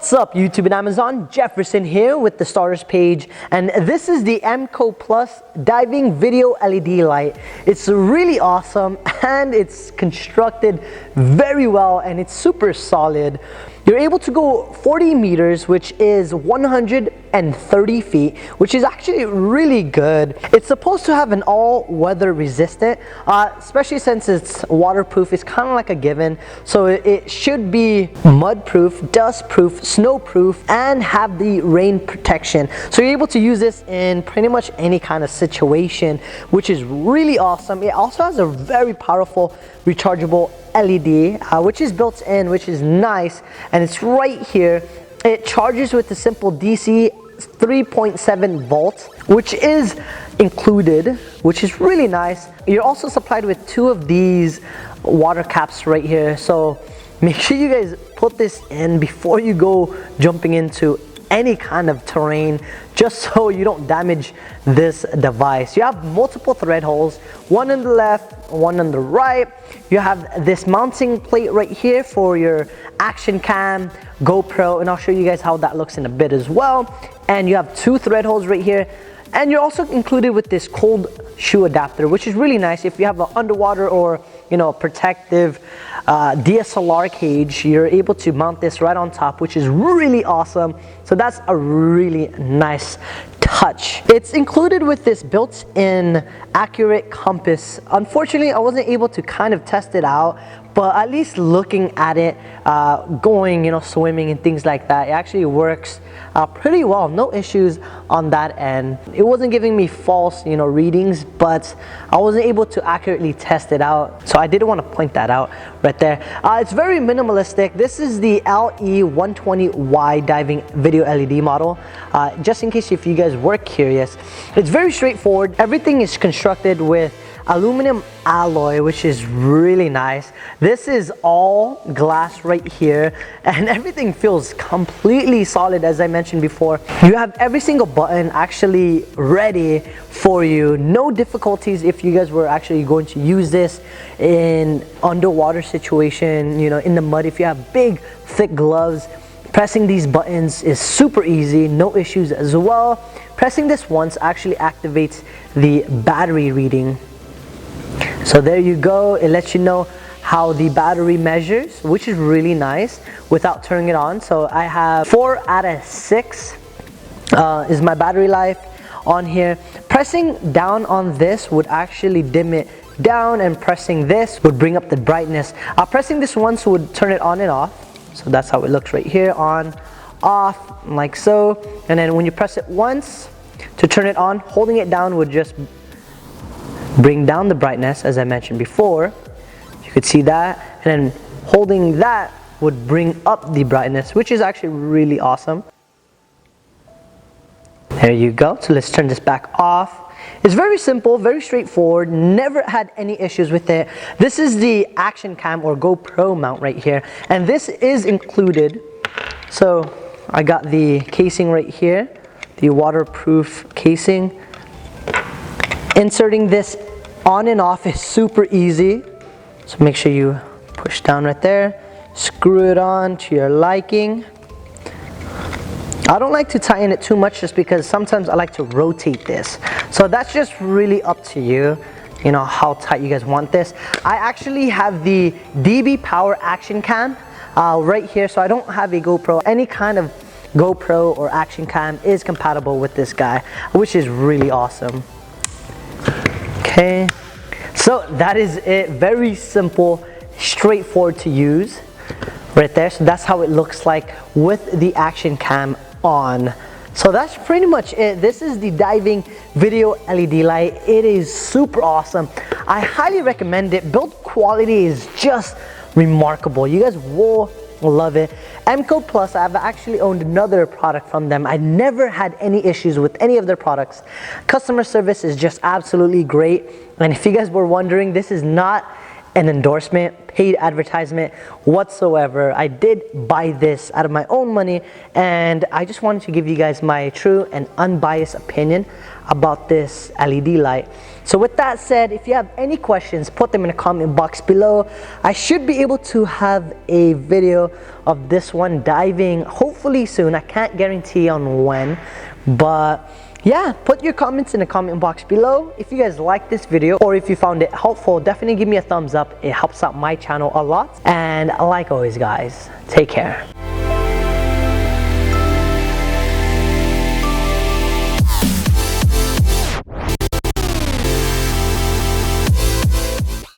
What's up YouTube and Amazon? Jefferson here with the starters page, and this is the Mcoplus diving video LED light. It's really awesome and it's constructed very well and it's super solid. You're able to go 40 meters, which is 130 feet, which is actually really good. It's supposed to have an all-weather resistant, especially since it's waterproof. It's kind of like a given. So it should be mud-proof, dust-proof, snow-proof, and have the rain protection. So you're able to use this in pretty much any kind of situation, which is really awesome. It also has a very powerful rechargeable LED, which is built in, which is nice, and it's right here. It charges with the simple DC 3.7 volts, which is included, which is really nice. You're also supplied with 2 of these water caps right here, so make sure you guys put this in before you go jumping into any kind of terrain, just so you don't damage this device. You have multiple thread holes, one on the left, one on the right. You have this mounting plate right here for your action cam, GoPro, and I'll show you guys how that looks in a bit as well. And you have 2 thread holes right here, and you're also included with this cold shoe adapter, which is really nice if you have an underwater or protective DSLR cage. You're able to mount this right on top, which is really awesome. So that's a really nice touch. It's included with this built-in accurate compass. Unfortunately, I wasn't able to kind of test it out, but at least looking at it, going, swimming and things like that, it actually works pretty well. No issues on that end. It wasn't giving me false, readings, but I wasn't able to accurately test it out. So I did want to point that out right there. It's very minimalistic. This is the LE 120Y diving video LED model. Just in case if you guys were curious, it's very straightforward. Everything is constructed with aluminum alloy, which is really nice. This is all glass right here, and everything feels completely solid. As I mentioned before, you have every single button actually ready for you. No difficulties if you guys were actually going to use this in underwater situation, in the mud. If you have big thick gloves, pressing these buttons is super easy, no issues as well. Pressing this once actually activates the battery reading. So there you go. It lets you know how the battery measures, which is really nice without turning it on. So I have 4 out of 6 is my battery life on here. Pressing down on this would actually dim it down, and pressing this would bring up the brightness. Pressing this once would turn it on and off. So that's how it looks right here, on, off, like so. And then when you press it once to turn it on, holding it down would just bring down the brightness, as I mentioned before. You could see that, and then holding that would bring up the brightness, which is actually really awesome. There you go. So let's turn this back off. It's very simple, very straightforward, never had any issues with it. This is the action cam or GoPro mount right here, and this is included. So I got the casing right here, the waterproof casing. Inserting this on and off is super easy. So make sure you push down right there, screw it on to your liking. I don't like to tighten it too much just because sometimes I like to rotate this. So that's just really up to you, how tight you guys want this. I actually have the DB Power Action Cam right here, so I don't have a GoPro. Any kind of GoPro or action cam is compatible with this guy, which is really awesome. Okay, so that is it. Very simple, straightforward to use right there. So that's how it looks like with the action cam on. So that's pretty much it. This is the diving video LED light. It is super awesome. I highly recommend it. Build quality is just remarkable. You guys will love it. Mcoplus, I've actually owned another product from them. I never had any issues with any of their products. Customer service is just absolutely great. And if you guys were wondering, this is not an endorsement, paid advertisement whatsoever. I did buy this out of my own money, and I just wanted to give you guys my true and unbiased opinion about this LED light. So with that said, if you have any questions, put them in the comment box below. I should be able to have a video of this one diving hopefully soon. I can't guarantee on when, but yeah, put your comments in the comment box below. If you guys like this video or if you found it helpful, definitely give me a thumbs up. It helps out my channel a lot. And like always guys, take care.